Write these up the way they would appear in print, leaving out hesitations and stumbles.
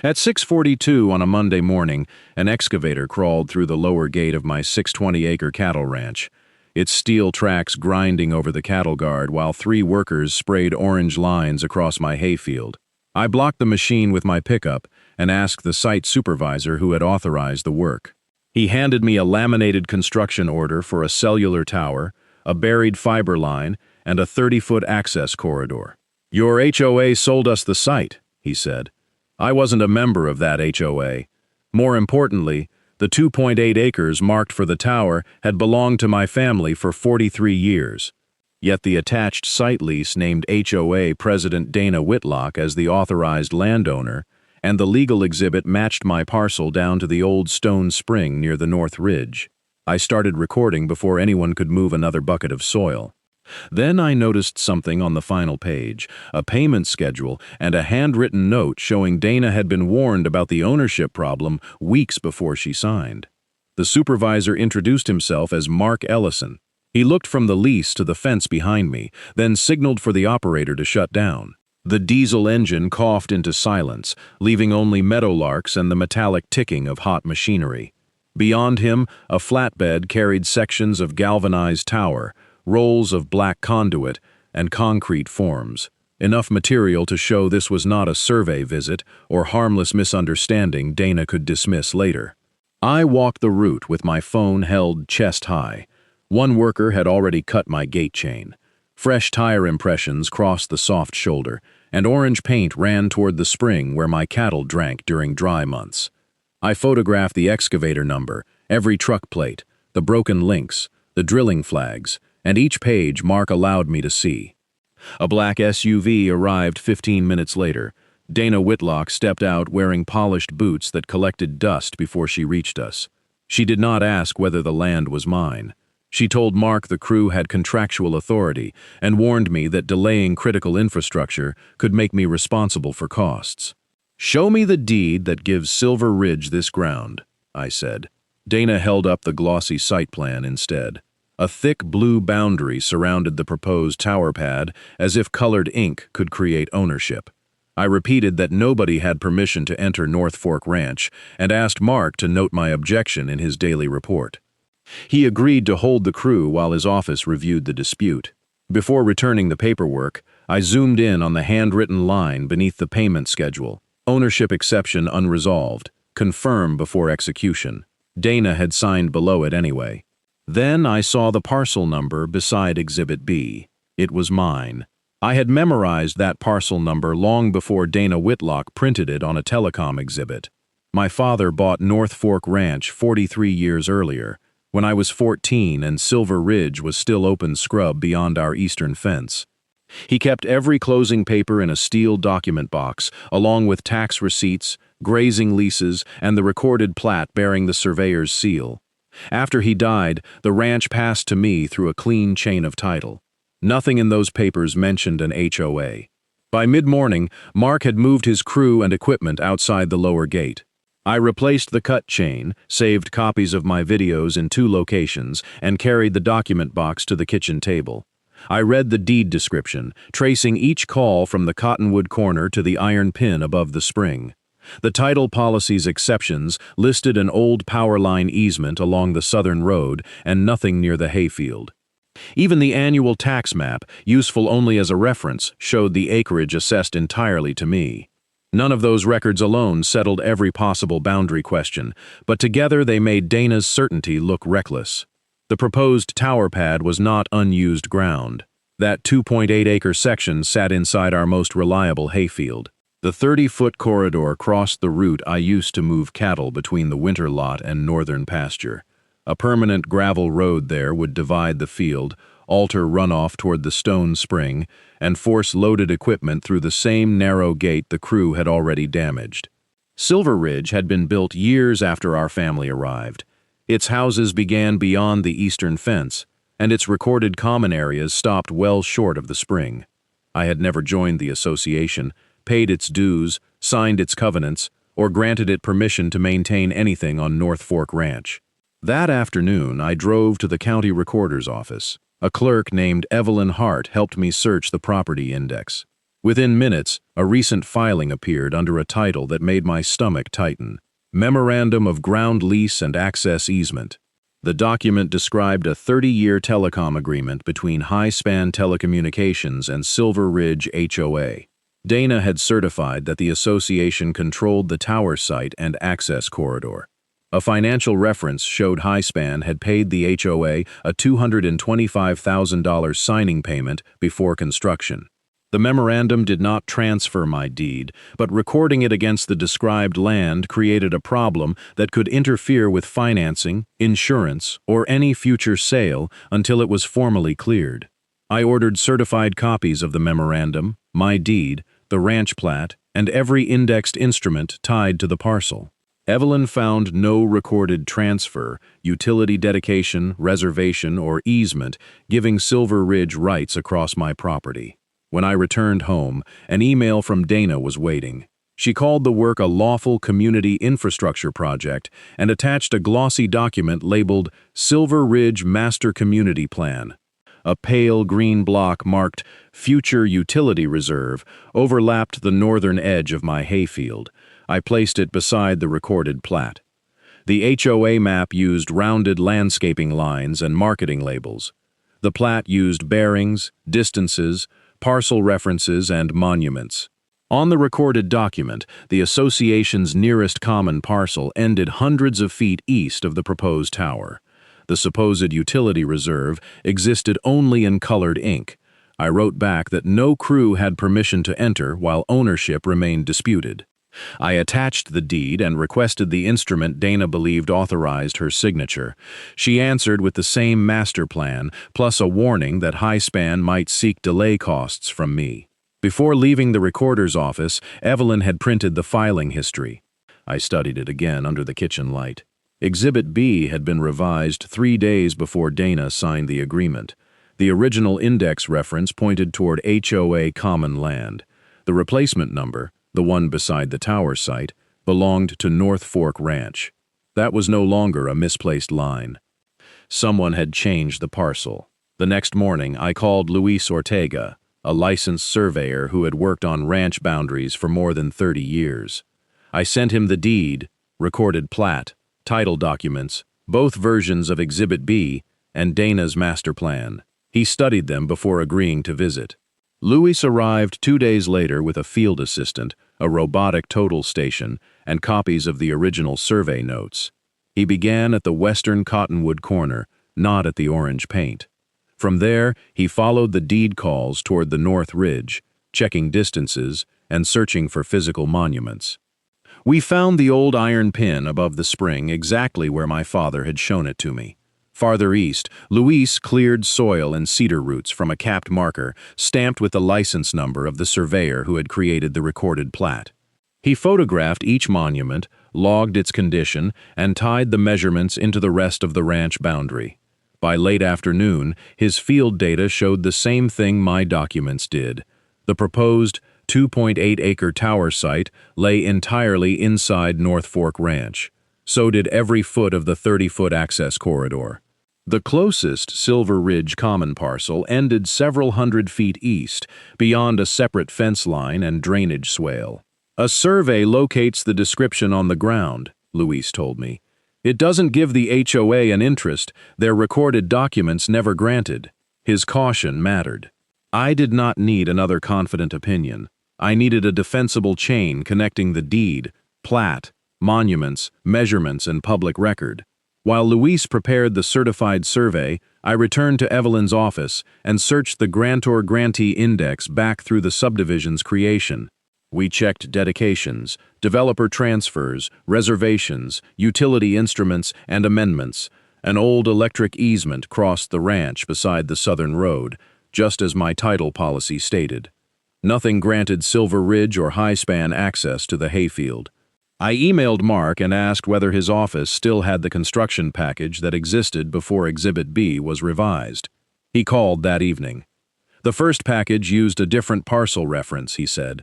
At 6:42 on a Monday morning, an excavator crawled through the lower gate of my 620-acre cattle ranch, its steel tracks grinding over the cattle guard while 3 workers sprayed orange lines across my hayfield. I blocked the machine with my pickup and asked the site supervisor who had authorized the work. He handed me a laminated construction order for a cellular tower, a buried fiber line, and a 30-foot access corridor. "Your HOA sold us the site," he said. I wasn't a member of that HOA. More importantly, the 2.8 acres marked for the tower had belonged to my family for 43 years. Yet the attached site lease named HOA President Dana Whitlock as the authorized landowner, and the legal exhibit matched my parcel down to the old stone spring near the North Ridge. I started recording before anyone could move another bucket of soil. Then I noticed something on the final page, a payment schedule and a handwritten note showing Dana had been warned about the ownership problem weeks before she signed. The supervisor introduced himself as Mark Ellison. He looked from the lease to the fence behind me, then signaled for the operator to shut down. The diesel engine coughed into silence, leaving only meadowlarks and the metallic ticking of hot machinery. Beyond him, a flatbed carried sections of galvanized tower, rolls of black conduit, and concrete forms, enough material to show this was not a survey visit or harmless misunderstanding Dana could dismiss later. I walked the route with my phone held chest high. One worker had already cut my gate chain. Fresh tire impressions crossed the soft shoulder, and orange paint ran toward the spring where my cattle drank during dry months. I photographed the excavator number, every truck plate, the broken links, the drilling flags, and each page Mark allowed me to see. A black SUV arrived 15 minutes later. Dana Whitlock stepped out wearing polished boots that collected dust before she reached us. She did not ask whether the land was mine. She told Mark the crew had contractual authority and warned me that delaying critical infrastructure could make me responsible for costs. "Show me the deed that gives Silver Ridge this ground," I said. Dana held up the glossy site plan instead. A thick blue boundary surrounded the proposed tower pad as if colored ink could create ownership. I repeated that nobody had permission to enter North Fork Ranch and asked Mark to note my objection in his daily report. He agreed to hold the crew while his office reviewed the dispute. Before returning the paperwork, I zoomed in on the handwritten line beneath the payment schedule. Ownership exception unresolved. Confirm before execution. Dana had signed below it anyway. Then I saw the parcel number beside Exhibit B. It was mine. I had memorized that parcel number long before Dana Whitlock printed it on a Telecom exhibit. My father bought North Fork Ranch 43 years earlier, when I was 14 and Silver Ridge was still open scrub beyond our eastern fence. He kept every closing paper in a steel document box, along with tax receipts, grazing leases, and the recorded plat bearing the surveyor's seal. After he died, the ranch passed to me through a clean chain of title. Nothing in those papers mentioned an HOA. By mid-morning, Mark had moved his crew and equipment outside the lower gate. I replaced the cut chain, saved copies of my videos in 2 locations, and carried the document box to the kitchen table. I read the deed description, tracing each call from the cottonwood corner to the iron pin above the spring. The title policy's exceptions listed an old power line easement along the southern road and nothing near the hayfield. Even the annual tax map, useful only as a reference, showed the acreage assessed entirely to me. None of those records alone settled every possible boundary question, but together they made Dana's certainty look reckless. The proposed tower pad was not unused ground. That 2.8-acre section sat inside our most reliable hayfield. The 30-foot corridor crossed the route I used to move cattle between the winter lot and northern pasture. A permanent gravel road there would divide the field, alter runoff toward the stone spring, and force loaded equipment through the same narrow gate the crew had already damaged. Silver Ridge had been built years after our family arrived. Its houses began beyond the eastern fence, and its recorded common areas stopped well short of the spring. I had never joined the association, paid its dues, signed its covenants, or granted it permission to maintain anything on North Fork Ranch. That afternoon, I drove to the county recorder's office. A clerk named Evelyn Hart helped me search the property index. Within minutes, a recent filing appeared under a title that made my stomach tighten: Memorandum of Ground Lease and Access Easement. The document described a 30-year telecom agreement between High-Span Telecommunications and Silver Ridge HOA. Dana had certified that the association controlled the tower site and access corridor. A financial reference showed High-Span had paid the HOA a $225,000 signing payment before construction. The memorandum did not transfer my deed, but recording it against the described land created a problem that could interfere with financing, insurance, or any future sale until it was formally cleared. I ordered certified copies of the memorandum, my deed, the ranch plat, and every indexed instrument tied to the parcel. Evelyn found no recorded transfer, utility dedication, reservation, or easement giving Silver Ridge rights across my property. When I returned home, an email from Dana was waiting. She called the work a lawful community infrastructure project and attached a glossy document labeled Silver Ridge Master Community Plan. A pale green block marked Future Utility Reserve overlapped the northern edge of my hayfield. I placed it beside the recorded plat. The HOA map used rounded landscaping lines and marketing labels. The plat used bearings, distances, parcel references, and monuments. On the recorded document, the association's nearest common parcel ended hundreds of feet east of the proposed tower. The supposed utility reserve existed only in colored ink. I wrote back that no crew had permission to enter while ownership remained disputed. I attached the deed and requested the instrument Dana believed authorized her signature. She answered with the same master plan, plus a warning that High-Span might seek delay costs from me. Before leaving the recorder's office, Evelyn had printed the filing history. I studied it again under the kitchen light. Exhibit B had been revised 3 days before Dana signed the agreement. The original index reference pointed toward HOA common land. The replacement number, the one beside the tower site, belonged to North Fork Ranch. That was no longer a misplaced line. Someone had changed the parcel. The next morning, I called Luis Ortega, a licensed surveyor who had worked on ranch boundaries for more than 30 years. I sent him the deed, recorded plat, title documents, both versions of Exhibit B, and Dana's master plan. He studied them before agreeing to visit. Luis arrived 2 days later with a field assistant, a robotic total station, and copies of the original survey notes. He began at the western cottonwood corner, not at the orange paint. From there, he followed the deed calls toward the North Ridge, checking distances and searching for physical monuments. We found the old iron pin above the spring exactly where my father had shown it to me. Farther east, Luis cleared soil and cedar roots from a capped marker stamped with the license number of the surveyor who had created the recorded plat. He photographed each monument, logged its condition, and tied the measurements into the rest of the ranch boundary. By late afternoon, his field data showed the same thing my documents did. The proposed 2.8-acre tower site lay entirely inside North Fork Ranch. So did every foot of the 30-foot access corridor. The closest Silver Ridge common parcel ended several hundred feet east, beyond a separate fence line and drainage swale. A survey locates the description on the ground, Luis told me. It doesn't give the HOA an interest, their recorded documents never granted. His caution mattered. I did not need another confident opinion. I needed a defensible chain connecting the deed, plat, monuments, measurements, and public record. While Luis prepared the certified survey, I returned to Evelyn's office and searched the grantor-grantee index back through the subdivision's creation. We checked dedications, developer transfers, reservations, utility instruments, and amendments. An old electric easement crossed the ranch beside the southern road, just as my title policy stated. Nothing granted Silver Ridge or High-Span access to the hayfield. I emailed Mark and asked whether his office still had the construction package that existed before Exhibit B was revised. He called that evening. The first package used a different parcel reference, he said.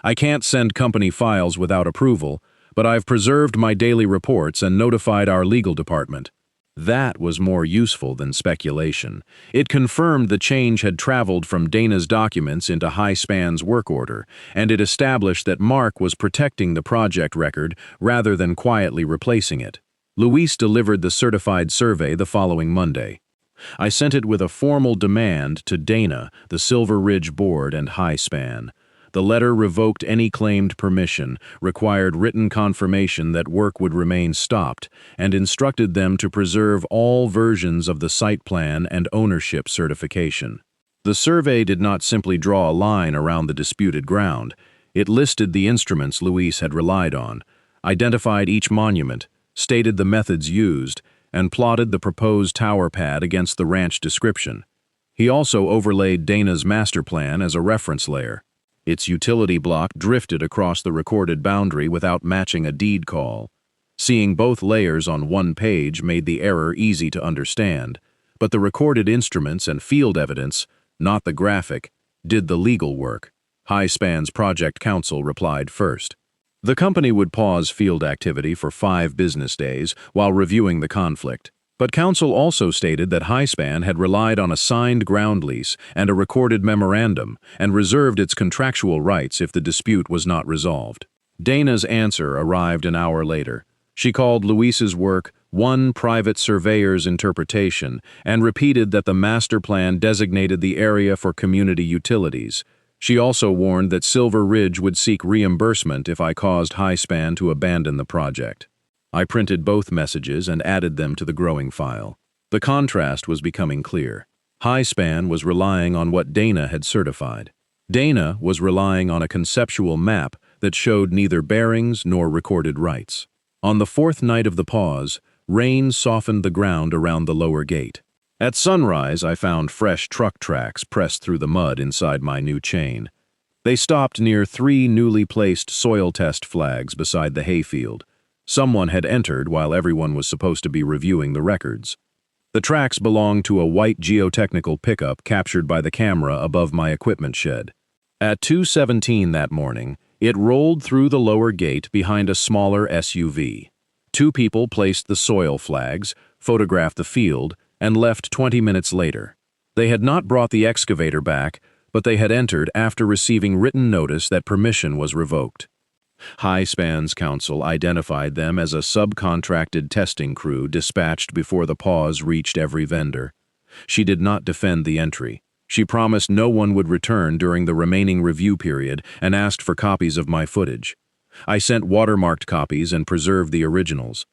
I can't send company files without approval, but I've preserved my daily reports and notified our legal department. That was more useful than speculation. It confirmed the change had traveled from Dana's documents into Highspan's work order, and it established that Mark was protecting the project record rather than quietly replacing it. Luis delivered the certified survey the following Monday. I sent it with a formal demand to Dana, the Silver Ridge Board, and Highspan. The letter revoked any claimed permission, required written confirmation that work would remain stopped, and instructed them to preserve all versions of the site plan and ownership certification. The survey did not simply draw a line around the disputed ground. It listed the instruments Luis had relied on, identified each monument, stated the methods used, and plotted the proposed tower pad against the ranch description. He also overlaid Dana's master plan as a reference layer. Its utility block drifted across the recorded boundary without matching a deed call. Seeing both layers on one page made the error easy to understand, but the recorded instruments and field evidence, not the graphic, did the legal work. Highspan's project counsel replied first. The company would pause field activity for 5 business days while reviewing the conflict. But counsel also stated that Highspan had relied on a signed ground lease and a recorded memorandum and reserved its contractual rights if the dispute was not resolved. Dana's answer arrived an hour later. She called Luis's work one private surveyor's interpretation and repeated that the master plan designated the area for community utilities. She also warned that Silver Ridge would seek reimbursement if I caused Highspan to abandon the project. I printed both messages and added them to the growing file. The contrast was becoming clear. Highspan was relying on what Dana had certified. Dana was relying on a conceptual map that showed neither bearings nor recorded rights. On the 4th night of the pause, rain softened the ground around the lower gate. At sunrise, I found fresh truck tracks pressed through the mud inside my new chain. They stopped near 3 newly placed soil test flags beside the hayfield. Someone had entered while everyone was supposed to be reviewing the records. The tracks belonged to a white geotechnical pickup captured by the camera above my equipment shed. At 2:17 that morning, it rolled through the lower gate behind a smaller SUV. 2 people placed the soil flags, photographed the field, and left 20 minutes later. They had not brought the excavator back, but they had entered after receiving written notice that permission was revoked. Highspan's counsel identified them as a subcontracted testing crew dispatched before the pause reached every vendor. She did not defend the entry. She promised no one would return during the remaining review period and asked for copies of my footage. I sent watermarked copies and preserved the originals.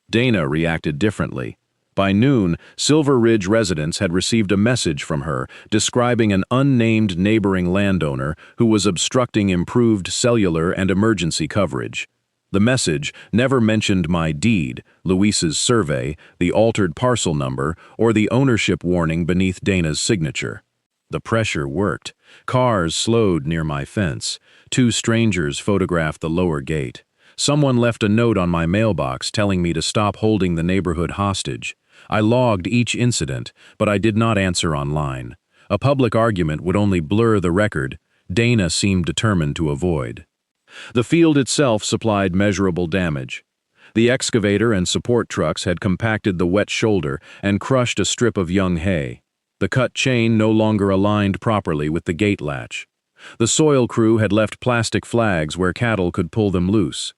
Dana reacted differently. By noon, Silver Ridge residents had received a message from her describing an unnamed neighboring landowner who was obstructing improved cellular and emergency coverage. The message never mentioned my deed, Luis's survey, the altered parcel number, or the ownership warning beneath Dana's signature. The pressure worked. Cars slowed near my fence. 2 strangers photographed the lower gate. Someone left a note on my mailbox telling me to stop holding the neighborhood hostage. I logged each incident, but I did not answer online. A public argument would only blur the record Dana seemed determined to avoid. The field itself supplied measurable damage. The excavator and support trucks had compacted the wet shoulder and crushed a strip of young hay. The cut chain no longer aligned properly with the gate latch. The soil crew had left plastic flags where cattle could pull them loose.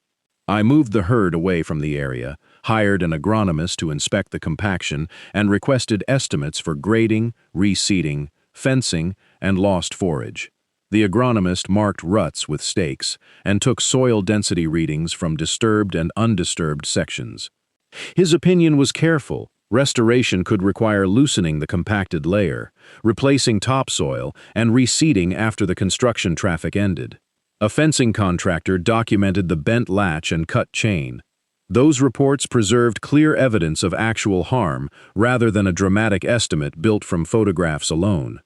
I moved the herd away from the area, hired an agronomist to inspect the compaction, and requested estimates for grading, reseeding, fencing, and lost forage. The agronomist marked ruts with stakes and took soil density readings from disturbed and undisturbed sections. His opinion was careful. Restoration could require loosening the compacted layer, replacing topsoil, and reseeding after the construction traffic ended. A fencing contractor documented the bent latch and cut chain. Those reports preserved clear evidence of actual harm rather than a dramatic estimate built from photographs alone.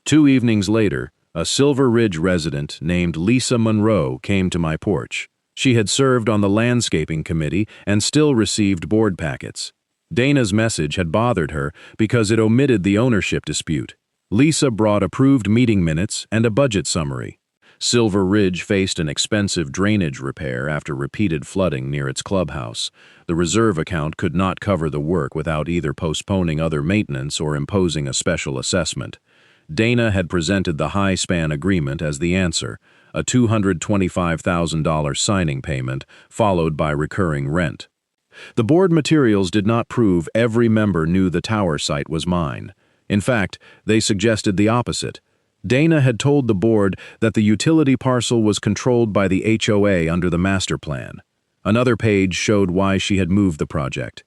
2 evenings later, a Silver Ridge resident named Lisa Monroe came to my porch. She had served on the landscaping committee and still received board packets. Dana's message had bothered her because it omitted the ownership dispute. Lisa brought approved meeting minutes and a budget summary. Silver Ridge faced an expensive drainage repair after repeated flooding near its clubhouse. The reserve account could not cover the work without either postponing other maintenance or imposing a special assessment. Dana had presented the high-span agreement as the answer, a $225,000 signing payment followed by recurring rent. The board materials did not prove every member knew the tower site was mine. In fact, they suggested the opposite. Dana had told the board that the utility parcel was controlled by the HOA under the master plan. Another page showed why she had moved the project.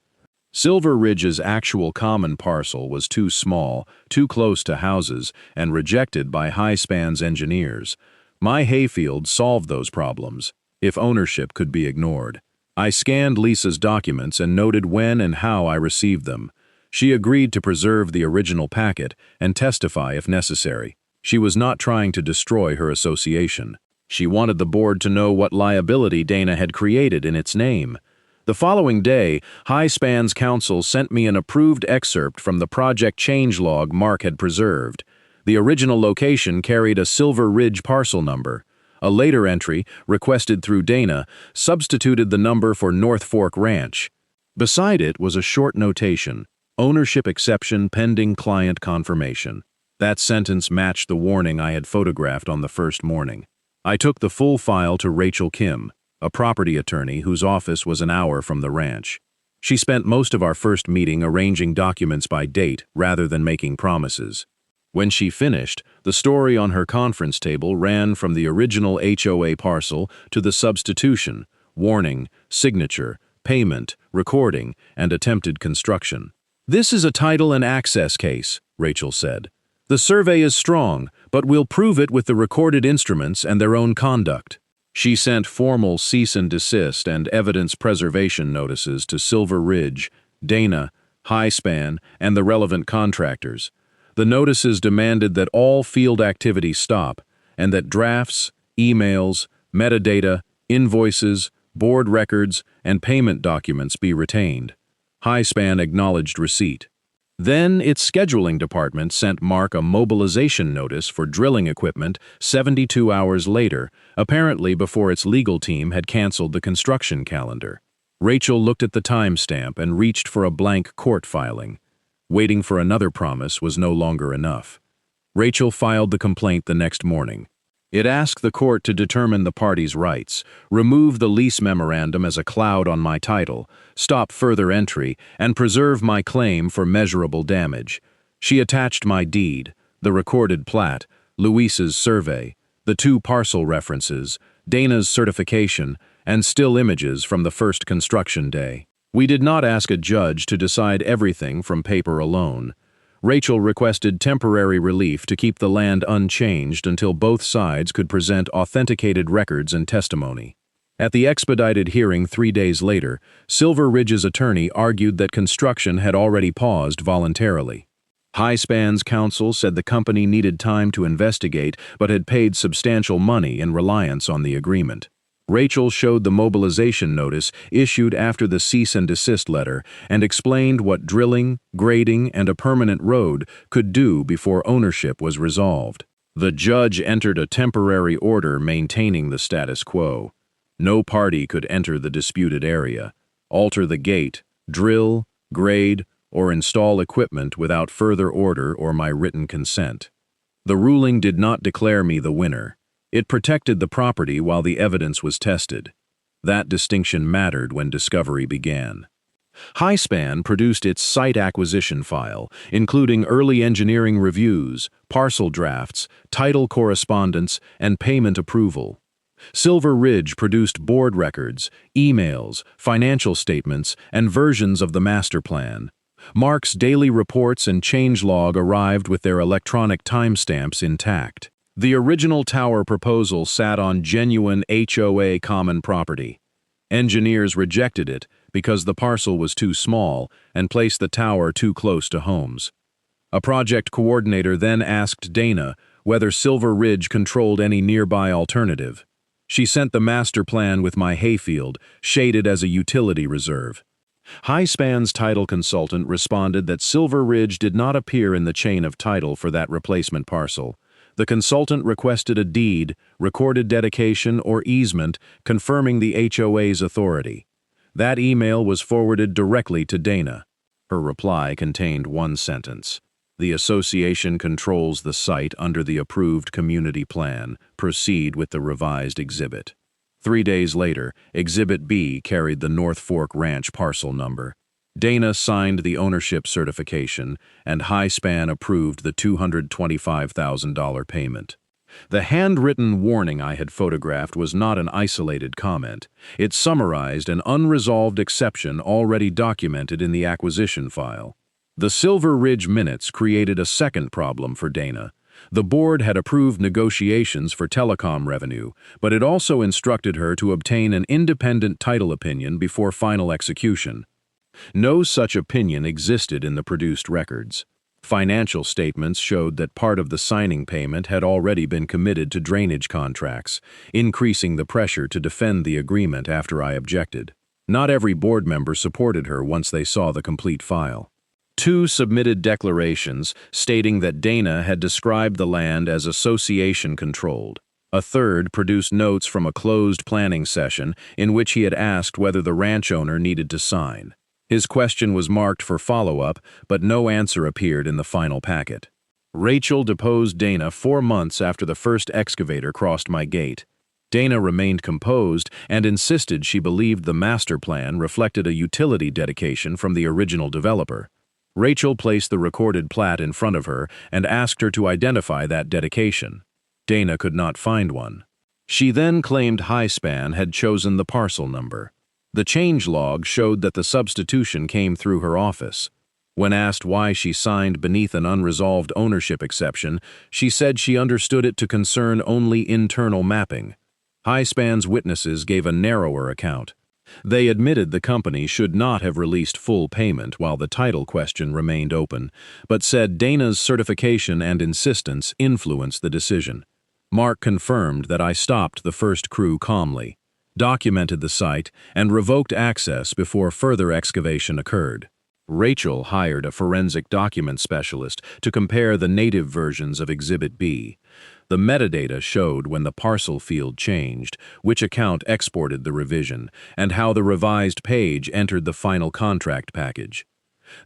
Silver Ridge's actual common parcel was too small, too close to houses, and rejected by High-Span's engineers. My hayfield solved those problems, if ownership could be ignored. I scanned Lisa's documents and noted when and how I received them. She agreed to preserve the original packet and testify if necessary. She was not trying to destroy her association. She wanted the board to know what liability Dana had created in its name. The following day, High-Span's counsel sent me an approved excerpt from the project changelog Mark had preserved. The original location carried a Silver Ridge parcel number. A later entry, requested through Dana, substituted the number for North Fork Ranch. Beside it was a short notation, "Ownership exception pending client confirmation." That sentence matched the warning I had photographed on the first morning. I took the full file to Rachel Kim, a property attorney whose office was an hour from the ranch. She spent most of our first meeting arranging documents by date rather than making promises. When she finished, the story on her conference table ran from the original HOA parcel to the substitution, warning, signature, payment, recording, and attempted construction. "This is a title and access case," Rachel said. "The survey is strong, but we'll prove it with the recorded instruments and their own conduct." She sent formal cease and desist and evidence preservation notices to Silver Ridge, Dana, High-Span, and the relevant contractors. The notices demanded that all field activity stop and that drafts, emails, metadata, invoices, board records, and payment documents be retained. High-Span acknowledged receipt. Then its scheduling department sent Mark a mobilization notice for drilling equipment 72 hours later, apparently before its legal team had canceled the construction calendar. Rachel looked at the timestamp and reached for a blank court filing. Waiting for another promise was no longer enough. Rachel filed the complaint the next morning. It asked the court to determine the parties' rights, remove the lease memorandum as a cloud on my title, stop further entry, and preserve my claim for measurable damage. She attached my deed, the recorded plat, Luis's survey, the 2 parcel references, Dana's certification, and still images from the first construction day. We did not ask a judge to decide everything from paper alone. Rachel requested temporary relief to keep the land unchanged until both sides could present authenticated records and testimony. At the expedited hearing 3 days later, Silver Ridge's attorney argued that construction had already paused voluntarily. High-Span's counsel said the company needed time to investigate but had paid substantial money in reliance on the agreement. Rachel showed the mobilization notice issued after the cease and desist letter and explained what drilling, grading, and a permanent road could do before ownership was resolved. The judge entered a temporary order maintaining the status quo. No party could enter the disputed area, alter the gate, drill, grade, or install equipment without further order or my written consent. The ruling did not declare me the winner. It protected the property while the evidence was tested. That distinction mattered when discovery began. High-Span produced its site acquisition file, including early engineering reviews, parcel drafts, title correspondence, and payment approval. Silver Ridge produced board records, emails, financial statements, and versions of the master plan. Mark's daily reports and changelog arrived with their electronic timestamps intact. The original tower proposal sat on genuine HOA common property. Engineers rejected it because the parcel was too small and placed the tower too close to homes. A project coordinator then asked Dana whether Silver Ridge controlled any nearby alternative. She sent the master plan with my hayfield, shaded as a utility reserve. High-Span's title consultant responded that Silver Ridge did not appear in the chain of title for that replacement parcel. The consultant requested a deed, recorded dedication, or easement confirming the HOA's authority. That email was forwarded directly to Dana. Her reply contained one sentence. The association controls the site under the approved community plan. Proceed with the revised exhibit. 3 days later, Exhibit B carried the North Fork Ranch parcel number. Dana signed the ownership certification, and Highspan approved the $225,000 payment. The handwritten warning I had photographed was not an isolated comment. It summarized an unresolved exception already documented in the acquisition file. The Silver Ridge minutes created a second problem for Dana. The board had approved negotiations for telecom revenue, but it also instructed her to obtain an independent title opinion before final execution. No such opinion existed in the produced records. Financial statements showed that part of the signing payment had already been committed to drainage contracts, increasing the pressure to defend the agreement after I objected. Not every board member supported her once they saw the complete file. 2 submitted declarations stating that Dana had described the land as association-controlled. A third produced notes from a closed planning session in which he had asked whether the ranch owner needed to sign. His question was marked for follow-up, but no answer appeared in the final packet. Rachel deposed Dana 4 months after the first excavator crossed my gate. Dana remained composed and insisted she believed the master plan reflected a utility dedication from the original developer. Rachel placed the recorded plat in front of her and asked her to identify that dedication. Dana could not find one. She then claimed Highspan had chosen the parcel number. The change log showed that the substitution came through her office. When asked why she signed beneath an unresolved ownership exception, she said she understood it to concern only internal mapping. Highspan's witnesses gave a narrower account. They admitted the company should not have released full payment while the title question remained open, but said Dana's certification and insistence influenced the decision. Mark confirmed that I stopped the first crew calmly, documented the site, and revoked access before further excavation occurred. Rachel hired a forensic document specialist to compare the native versions of Exhibit B. The metadata showed when the parcel field changed, which account exported the revision, and how the revised page entered the final contract package.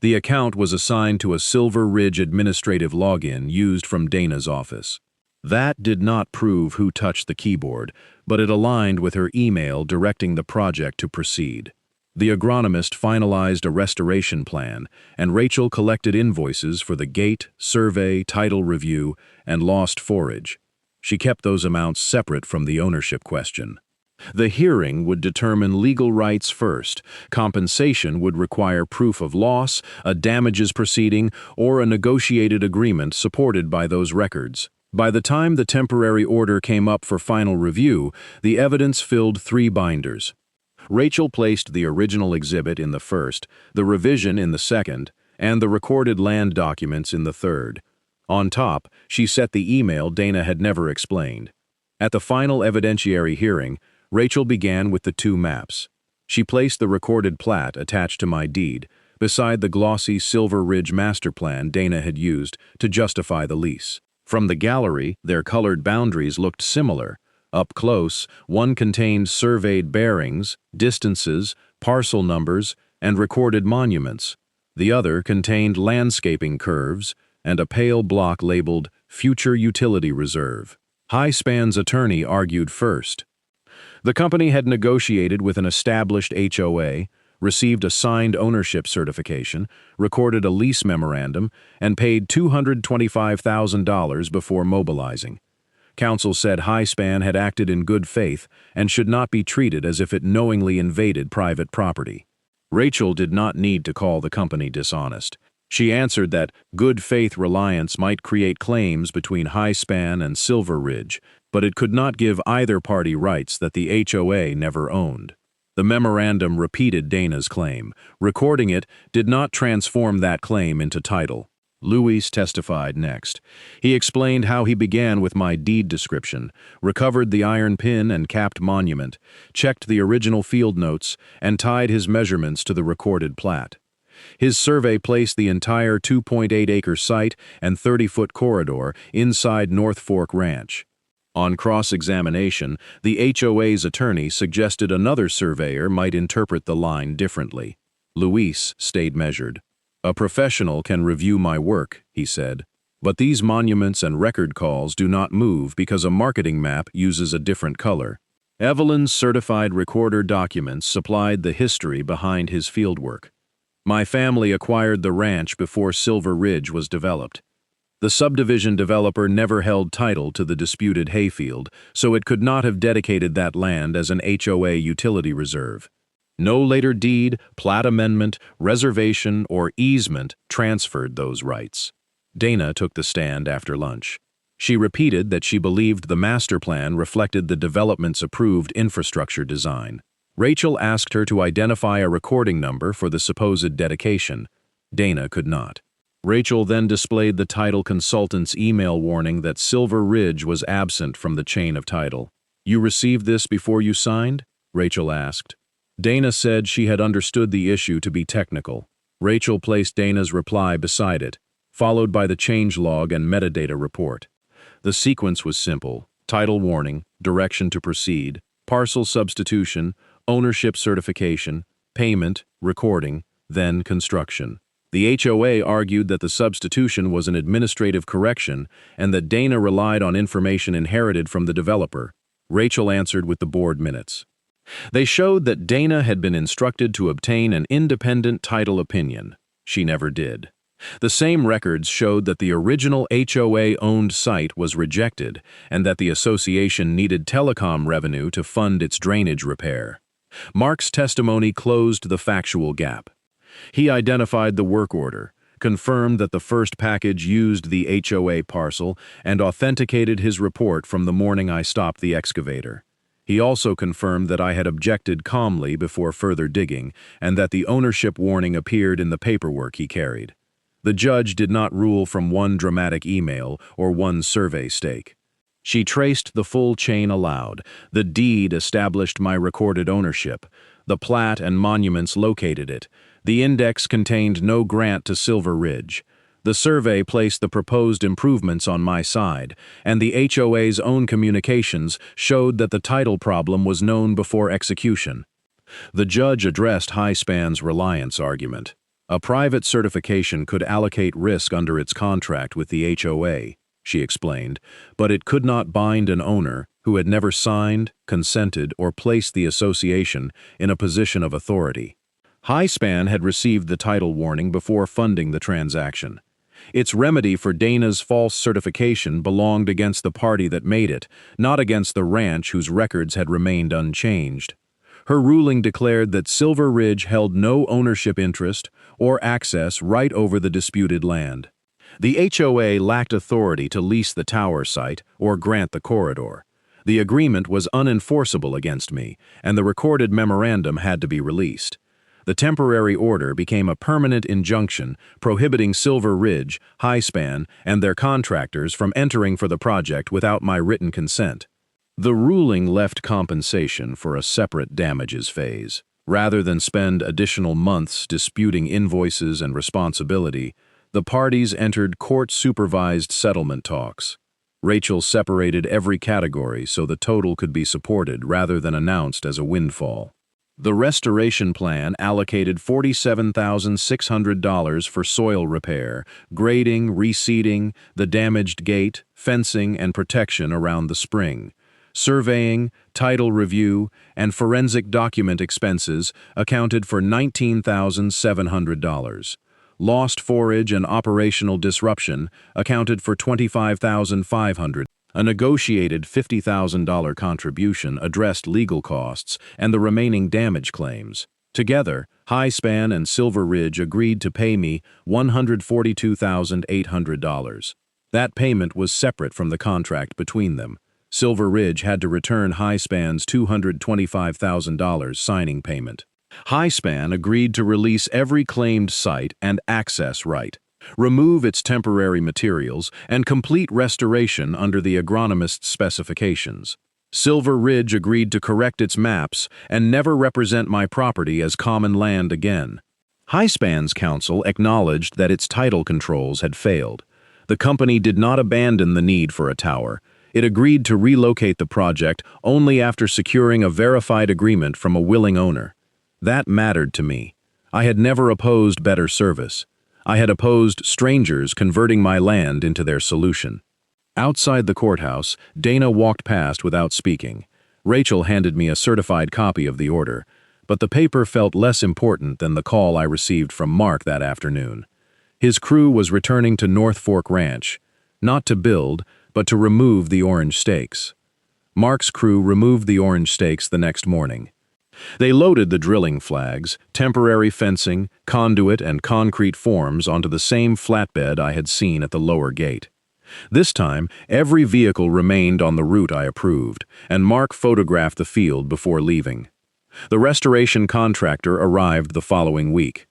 The account was assigned to a Silver Ridge administrative login used from Dana's office. That did not prove who touched the keyboard, but it aligned with her email directing the project to proceed. The agronomist finalized a restoration plan, and Rachel collected invoices for the gate, survey, title review, and lost forage. She kept those amounts separate from the ownership question. The hearing would determine legal rights first. Compensation would require proof of loss, a damages proceeding, or a negotiated agreement supported by those records. By the time the temporary order came up for final review, the evidence filled 3 binders. Rachel placed the original exhibit in the first, the revision in the second, and the recorded land documents in the third. On top, she set the email Dana had never explained. At the final evidentiary hearing, Rachel began with the 2 maps. She placed the recorded plat attached to my deed, beside the glossy Silver Ridge master plan Dana had used to justify the lease. From the gallery, their colored boundaries looked similar. Up close, one contained surveyed bearings, distances, parcel numbers, and recorded monuments. The other contained landscaping curves and a pale block labeled Future Utility Reserve. Highspan's attorney argued first. The company had negotiated with an established HOA, received a signed ownership certification, recorded a lease memorandum, and paid $225,000 before mobilizing. Counsel said Highspan had acted in good faith and should not be treated as if it knowingly invaded private property. Rachel did not need to call the company dishonest. She answered that good faith reliance might create claims between Highspan and Silver Ridge, but it could not give either party rights that the HOA never owned. The memorandum repeated Dana's claim. Recording it did not transform that claim into title. Luis testified next. He explained how he began with my deed description, recovered the iron pin and capped monument, checked the original field notes, and tied his measurements to the recorded plat. His survey placed the entire 2.8-acre site and 30-foot corridor inside North Fork Ranch. On cross-examination, the HOA's attorney suggested another surveyor might interpret the line differently. Luis stayed measured. "A professional can review my work," he said. "But these monuments and record calls do not move because a marketing map uses a different color." Evelyn's certified recorder documents supplied the history behind his fieldwork. "My family acquired the ranch before Silver Ridge was developed. The subdivision developer never held title to the disputed hayfield, so it could not have dedicated that land as an HOA utility reserve. No later deed, plat amendment, reservation, or easement transferred those rights." Dana took the stand after lunch. She repeated that she believed the master plan reflected the development's approved infrastructure design. Rachel asked her to identify a recording number for the supposed dedication. Dana could not. Rachel then displayed the title consultant's email warning that Silver Ridge was absent from the chain of title. "You received this before you signed?" Rachel asked. Dana said she had understood the issue to be technical. Rachel placed Dana's reply beside it, followed by the change log and metadata report. The sequence was simple: title warning, direction to proceed, parcel substitution, ownership certification, payment, recording, then construction. The HOA argued that the substitution was an administrative correction and that Dana relied on information inherited from the developer. Rachel answered with the board minutes. They showed that Dana had been instructed to obtain an independent title opinion. She never did. The same records showed that the original HOA-owned site was rejected and that the association needed Telecom revenue to fund its drainage repair. Mark's testimony closed the factual gap. He identified the work order, confirmed that the first package used the HOA parcel, and authenticated his report from the morning I stopped the excavator. He also confirmed that I had objected calmly before further digging, and that the ownership warning appeared in the paperwork he carried. The judge did not rule from one dramatic email or one survey stake. She traced the full chain aloud. The deed established my recorded ownership. The plat and monuments located it. The index contained no grant to Silver Ridge. The survey placed the proposed improvements on my side, and the HOA's own communications showed that the title problem was known before execution. The judge addressed Highspan's reliance argument. A private certification could allocate risk under its contract with the HOA, she explained, but it could not bind an owner who had never signed, consented, or placed the association in a position of authority. Highspan had received the title warning before funding the transaction. Its remedy for Dana's false certification belonged against the party that made it, not against the ranch whose records had remained unchanged. Her ruling declared that Silver Ridge held no ownership interest or access right over the disputed land. The HOA lacked authority to lease the tower site or grant the corridor. The agreement was unenforceable against me, and the recorded memorandum had to be released. The temporary order became a permanent injunction prohibiting Silver Ridge, Highspan, and their contractors from entering for the project without my written consent. The ruling left compensation for a separate damages phase. Rather than spend additional months disputing invoices and responsibility, the parties entered court-supervised settlement talks. Rachel separated every category so the total could be supported rather than announced as a windfall. The restoration plan allocated $47,600 for soil repair, grading, reseeding, the damaged gate, fencing, and protection around the spring. Surveying, title review, and forensic document expenses accounted for $19,700. Lost forage and operational disruption accounted for $25,500. A negotiated $50,000 contribution addressed legal costs and the remaining damage claims. Together, Highspan and Silver Ridge agreed to pay me $142,800. That payment was separate from the contract between them. Silver Ridge had to return Highspan's $225,000 signing payment. Highspan agreed to release every claimed site and access right, remove its temporary materials, and complete restoration under the agronomist's specifications. Silver Ridge agreed to correct its maps and never represent my property as common land again. Highspan's counsel acknowledged that its title controls had failed. The company did not abandon the need for a tower. It agreed to relocate the project only after securing a verified agreement from a willing owner. That mattered to me. I had never opposed better service. I had opposed strangers converting my land into their solution. Outside the courthouse, Dana walked past without speaking. Rachel handed me a certified copy of the order, but the paper felt less important than the call I received from Mark that afternoon. His crew was returning to North Fork Ranch, not to build, but to remove the orange stakes. Mark's crew removed the orange stakes the next morning. They loaded the drilling flags, temporary fencing, conduit, and concrete forms onto the same flatbed I had seen at the lower gate. This time, every vehicle remained on the route I approved, and Mark photographed the field before leaving. The restoration contractor arrived the following week.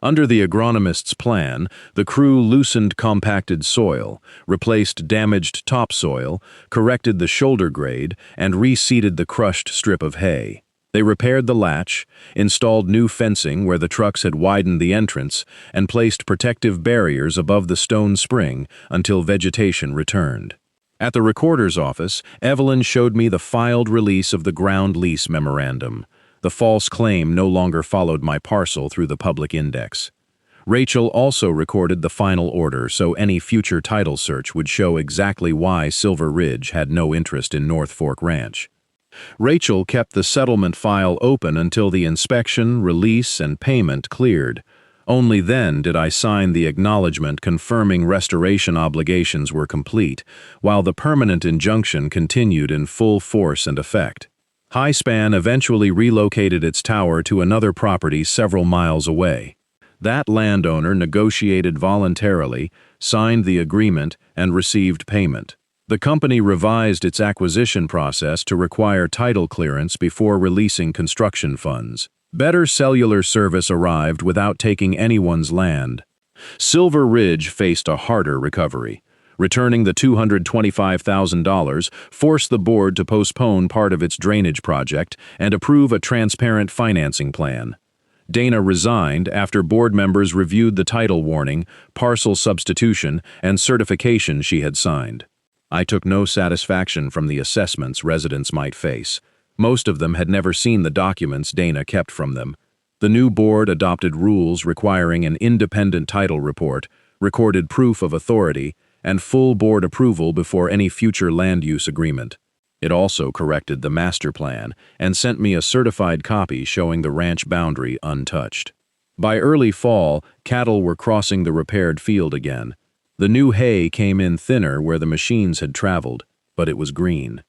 Under the agronomist's plan, the crew loosened compacted soil, replaced damaged topsoil, corrected the shoulder grade, and reseeded the crushed strip of hay. They repaired the latch, installed new fencing where the trucks had widened the entrance, and placed protective barriers above the stone spring until vegetation returned. At the recorder's office, Evelyn showed me the filed release of the ground lease memorandum. The false claim no longer followed my parcel through the public index. Rachel also recorded the final order so any future title search would show exactly why Silver Ridge had no interest in North Fork Ranch. Rachel kept the settlement file open until the inspection, release, and payment cleared. Only then did I sign the acknowledgement confirming restoration obligations were complete, while the permanent injunction continued in full force and effect. Highspan eventually relocated its tower to another property several miles away. That landowner negotiated voluntarily, signed the agreement, and received payment. The company revised its acquisition process to require title clearance before releasing construction funds. Better cellular service arrived without taking anyone's land. Silver Ridge faced a harder recovery. Returning the $225,000 forced the board to postpone part of its drainage project and approve a transparent financing plan. Dana resigned after board members reviewed the title warning, parcel substitution, and certification she had signed. I took no satisfaction from the assessments residents might face. Most of them had never seen the documents Dana kept from them. The new board adopted rules requiring an independent title report, recorded proof of authority, and full board approval before any future land use agreement. It also corrected the master plan and sent me a certified copy showing the ranch boundary untouched. By early fall, cattle were crossing the repaired field again. The new hay came in thinner where the machines had traveled, but it was green.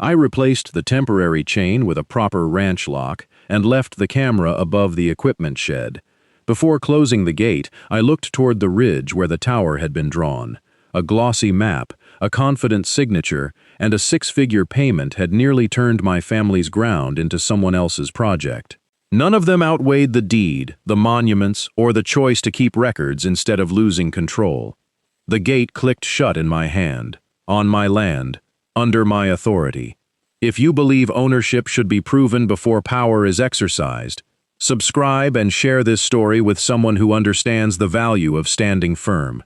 I replaced the temporary chain with a proper ranch lock and left the camera above the equipment shed. Before closing the gate, I looked toward the ridge where the tower had been drawn. A glossy map, a confident signature, and a six-figure payment had nearly turned my family's ground into someone else's project. None of them outweighed the deed, the monuments, or the choice to keep records instead of losing control. The gate clicked shut in my hand, on my land, under my authority. If you believe ownership should be proven before power is exercised, subscribe and share this story with someone who understands the value of standing firm.